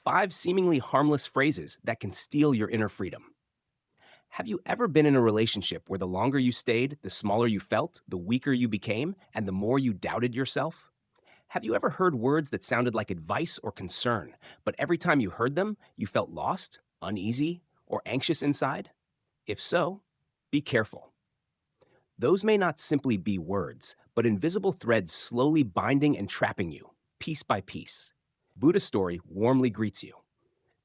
5 seemingly harmless phrases that can steal your inner freedom. Have you ever been in a relationship where the longer you stayed, the smaller you felt, the weaker you became, and the more you doubted yourself? Have you ever heard words that sounded like advice or concern, but every time you heard them, you felt lost, uneasy, or anxious inside? If so, be careful. Those may not simply be words, but invisible threads slowly binding and trapping you, piece by piece. Buddha Story warmly greets you.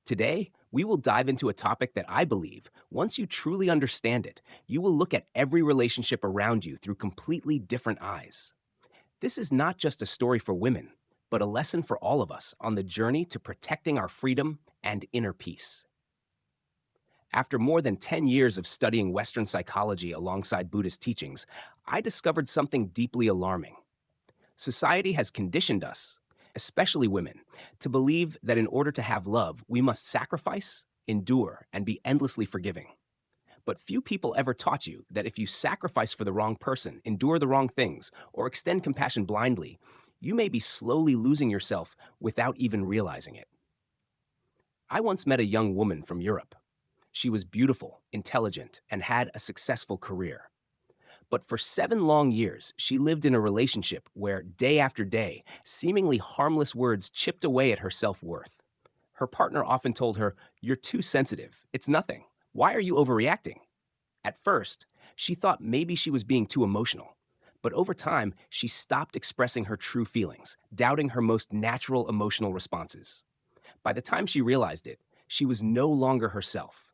Today, we will dive into a topic that I believe, once you truly understand it, you will look at every relationship around you through completely different eyes. This is not just a story for women, but a lesson for all of us on the journey to protecting our freedom and inner peace. After more than 10 years of studying Western psychology alongside Buddhist teachings, I discovered something deeply alarming. Society has conditioned us, especially women, to believe that in order to have love, we must sacrifice, endure, and be endlessly forgiving. But few people ever taught you that if you sacrifice for the wrong person, endure the wrong things, or extend compassion blindly, you may be slowly losing yourself without even realizing it. I once met a young woman from Europe. She was beautiful, intelligent, and had a successful career. But for 7 long years, she lived in a relationship where, day after day, seemingly harmless words chipped away at her self worth. Her partner often told her, "You're too sensitive. It's nothing. Why are you overreacting?" At first, she thought maybe she was being too emotional. But over time, she stopped expressing her true feelings, doubting her most natural emotional responses. By the time she realized it, she was no longer herself.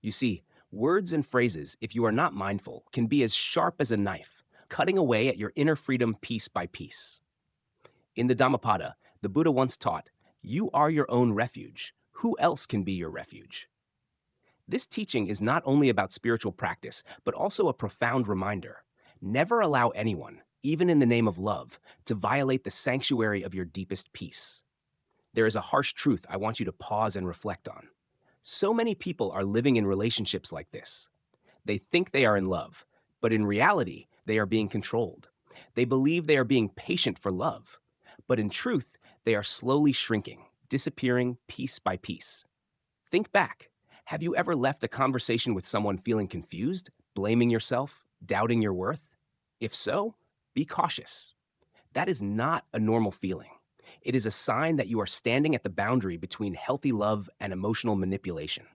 You see, words and phrases, if you are not mindful, can be as sharp as a knife, cutting away at your inner freedom piece by piece. In the Dhammapada, the Buddha once taught, "You are your own refuge. Who else can be your refuge?" This teaching is not only about spiritual practice, but also a profound reminder. Never allow anyone, even in the name of love, to violate the sanctuary of your deepest peace. There is a harsh truth I want you to pause and reflect on. So many people are living in relationships like this. They think they are in love, but in reality, they are being controlled. They believe they are being patient for love, but in truth, they are slowly shrinking, disappearing piece by piece. Think back. Have you ever left a conversation with someone feeling confused, blaming yourself, doubting your worth? If so, be cautious. That is not a normal feeling. It is a sign that you are standing at the boundary between healthy love and emotional manipulation.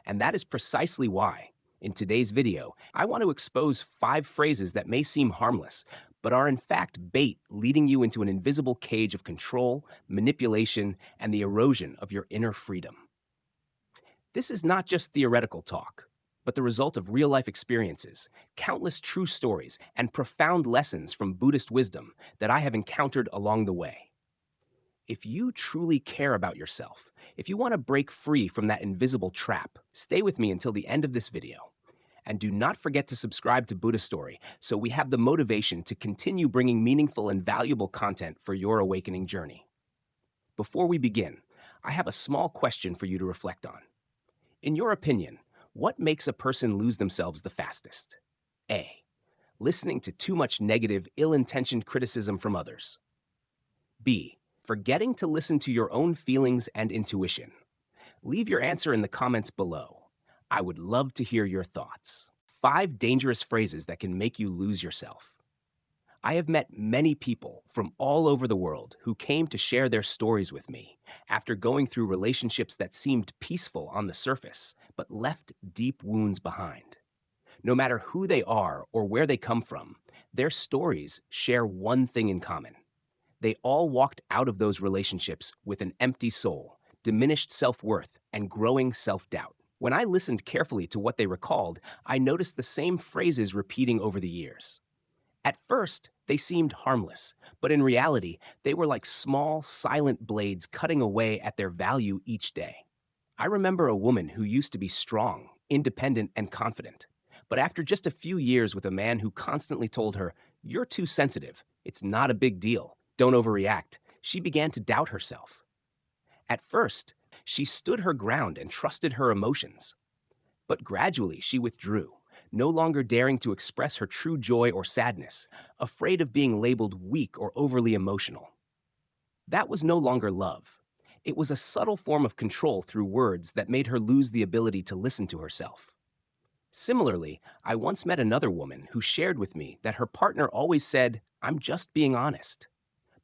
And that is precisely why, in today's video, I want to expose 5 phrases that may seem harmless, but are in fact bait leading you into an invisible cage of control, manipulation, and the erosion of your inner freedom. This is not just theoretical talk, but the result of real-life experiences, countless true stories, and profound lessons from Buddhist wisdom that I have encountered along the way. If you truly care about yourself, if you want to break free from that invisible trap, stay with me until the end of this video. And do not forget to subscribe to Buddha Story so we have the motivation to continue bringing meaningful and valuable content for your awakening journey. Before we begin, I have a small question for you to reflect on. In your opinion, what makes a person lose themselves the fastest? A. Listening to too much negative, ill-intentioned criticism from others. B. Forgetting to listen to your own feelings and intuition. Leave your answer in the comments below. I would love to hear your thoughts. 5 dangerous phrases that can make you lose yourself. I have met many people from all over the world who came to share their stories with me after going through relationships that seemed peaceful on the surface, but left deep wounds behind. No matter who they are or where they come from, their stories share one thing in common. They all walked out of those relationships with an empty soul, diminished self-worth, and growing self-doubt. When I listened carefully to what they recalled, I noticed the same phrases repeating over the years. At first, they seemed harmless, but in reality, they were like small, silent blades cutting away at their value each day. I remember a woman who used to be strong, independent, and confident. But after just a few years with a man who constantly told her, "You're too sensitive. It's not a big deal. Don't overreact," she began to doubt herself. At first, she stood her ground and trusted her emotions. But gradually, she withdrew, no longer daring to express her true joy or sadness, afraid of being labeled weak or overly emotional. That was no longer love. It was a subtle form of control through words that made her lose the ability to listen to herself. Similarly, I once met another woman who shared with me that her partner always said, "I'm just being honest."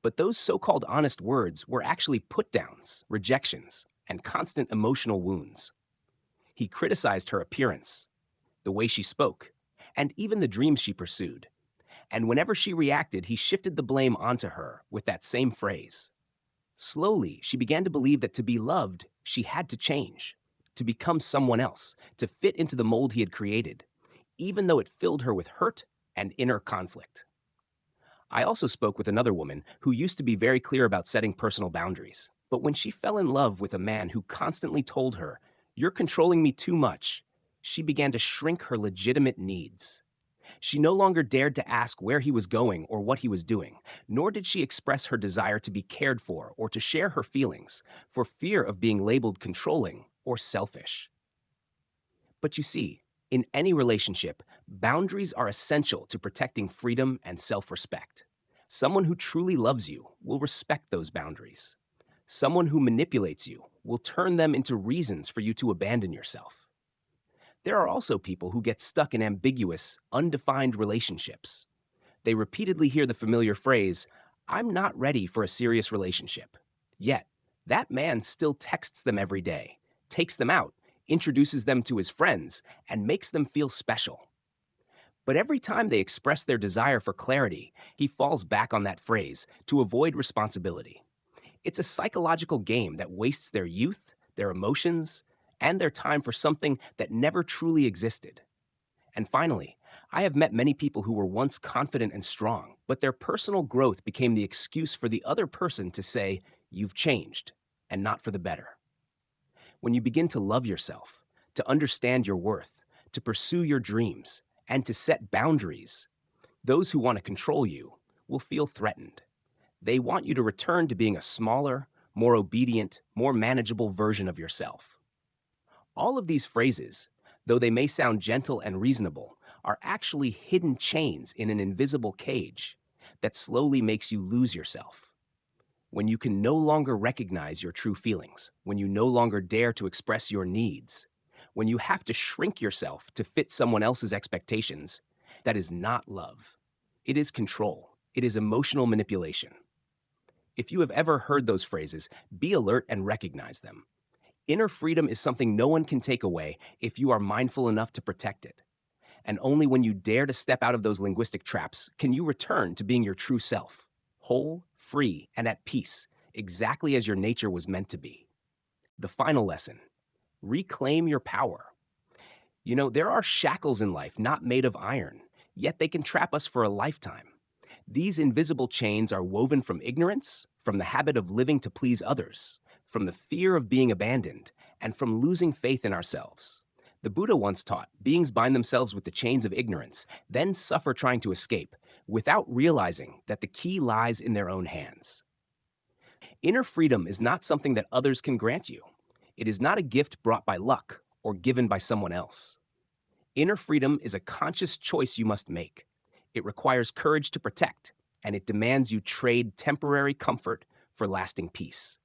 But those so called honest words were actually put downs, rejections, and constant emotional wounds. He criticized her appearance, the way she spoke, and even the dreams she pursued. And whenever she reacted, he shifted the blame onto her with that same phrase. Slowly, she began to believe that to be loved, she had to change, to become someone else, to fit into the mold he had created, even though it filled her with hurt and inner conflict. I also spoke with another woman who used to be very clear about setting personal boundaries. But when she fell in love with a man who constantly told her, "You're controlling me too much," she began to shrink her legitimate needs. She no longer dared to ask where he was going or what he was doing, nor did she express her desire to be cared for or to share her feelings for fear of being labeled controlling or selfish. But you see, in any relationship, boundaries are essential to protecting freedom and self respect. Someone who truly loves you will respect those boundaries. Someone who manipulates you will turn them into reasons for you to abandon yourself. There are also people who get stuck in ambiguous, undefined relationships. They repeatedly hear the familiar phrase, "I'm not ready for a serious relationship." Yet, that man still texts them every day, takes them out, introduces them to his friends, and makes them feel special. But every time they express their desire for clarity, he falls back on that phrase to avoid responsibility. It's a psychological game that wastes their youth, their emotions, and their time for something that never truly existed. And finally, I have met many people who were once confident and strong, but their personal growth became the excuse for the other person to say, "You've changed," and not for the better. When you begin to love yourself, to understand your worth, to pursue your dreams, and to set boundaries, those who want to control you will feel threatened. They want you to return to being a smaller, more obedient, more manageable version of yourself. All of these phrases, though they may sound gentle and reasonable, are actually hidden chains in an invisible cage that slowly makes you lose yourself. When you can no longer recognize your true feelings, when you no longer dare to express your needs, when you have to shrink yourself to fit someone else's expectations, that is not love. It is control. It is emotional manipulation. If you have ever heard those phrases, be alert and recognize them. Inner freedom is something no one can take away if you are mindful enough to protect it. And only when you dare to step out of those linguistic traps can you return to being your true self, whole, free, and at peace, exactly as your nature was meant to be. The final lesson: reclaim your power. You know, there are shackles in life not made of iron, yet they can trap us for a lifetime. These invisible chains are woven from ignorance, from the habit of living to please others, from the fear of being abandoned, and from losing faith in ourselves. The Buddha once taught beings bind themselves with the chains of ignorance, then suffer trying to escape, without realizing that the key lies in their own hands. Inner freedom is not something that others can grant you. It is not a gift brought by luck or given by someone else. Inner freedom is a conscious choice you must make. It requires courage to protect, and it demands you trade temporary comfort for lasting peace.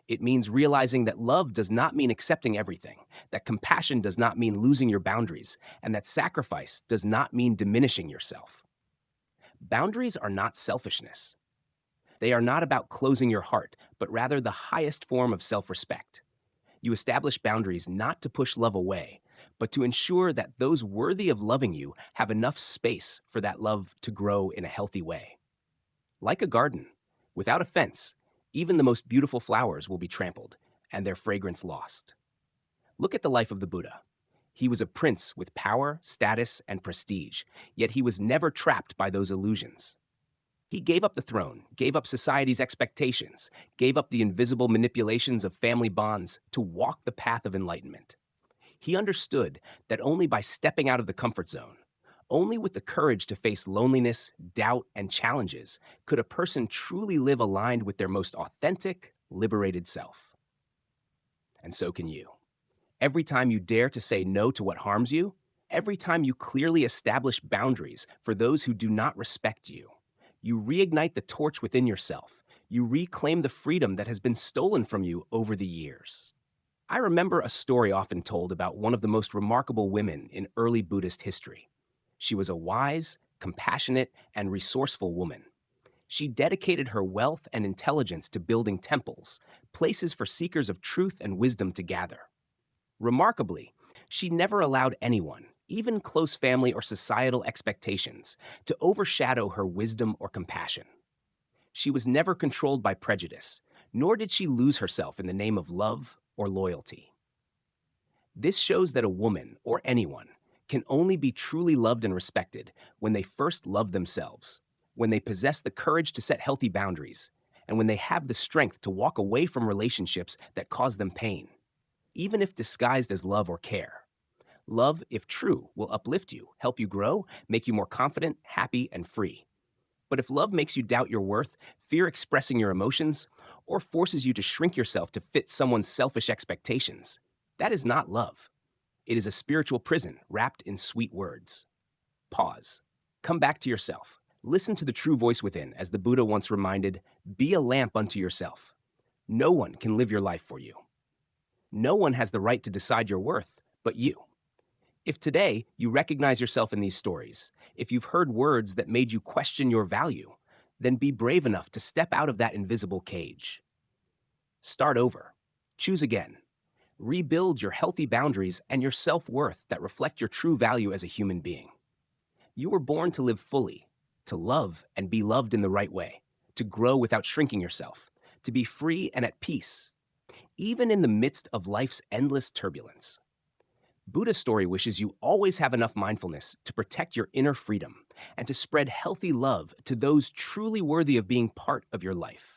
It means realizing that love does not mean accepting everything, that compassion does not mean losing your boundaries, and that sacrifice does not mean diminishing yourself. Boundaries are not selfishness. They are not about closing your heart, but rather the highest form of self-respect. You establish boundaries not to push love away, but to ensure that those worthy of loving you have enough space for that love to grow in a healthy way. Like a garden, without a fence, even the most beautiful flowers will be trampled and their fragrance lost. Look at the life of the Buddha. He was a prince with power, status, and prestige, yet he was never trapped by those illusions. He gave up the throne, gave up society's expectations, gave up the invisible manipulations of family bonds to walk the path of enlightenment. He understood that only by stepping out of the comfort zone, only with the courage to face loneliness, doubt, and challenges could a person truly live aligned with their most authentic, liberated self. And so can you. Every time you dare to say no to what harms you, every time you clearly establish boundaries for those who do not respect you, you reignite the torch within yourself. You reclaim the freedom that has been stolen from you over the years. I remember a story often told about one of the most remarkable women in early Buddhist history. She was a wise, compassionate, and resourceful woman. She dedicated her wealth and intelligence to building temples, places for seekers of truth and wisdom to gather. Remarkably, she never allowed anyone, even close family or societal expectations, to overshadow her wisdom or compassion. She was never controlled by prejudice, nor did she lose herself in the name of love or loyalty. This shows that a woman, or anyone, can only be truly loved and respected when they first love themselves, when they possess the courage to set healthy boundaries, and when they have the strength to walk away from relationships that cause them pain, even if disguised as love or care. Love, if true, will uplift you, help you grow, make you more confident, happy, and free. But if love makes you doubt your worth, fear expressing your emotions, or forces you to shrink yourself to fit someone's selfish expectations, that is not love. It is a spiritual prison wrapped in sweet words. Pause. Come back to yourself. Listen to the true voice within, as the Buddha once reminded, be a lamp unto yourself. No one can live your life for you. No one has the right to decide your worth but you. If today you recognize yourself in these stories, if you've heard words that made you question your value, then be brave enough to step out of that invisible cage. Start over. Choose again. Rebuild your healthy boundaries and your self-worth that reflect your true value as a human being. You were born to live fully, to love and be loved in the right way, to grow without shrinking yourself, to be free and at peace, even in the midst of life's endless turbulence. Buddha's story wishes you always have enough mindfulness to protect your inner freedom and to spread healthy love to those truly worthy of being part of your life.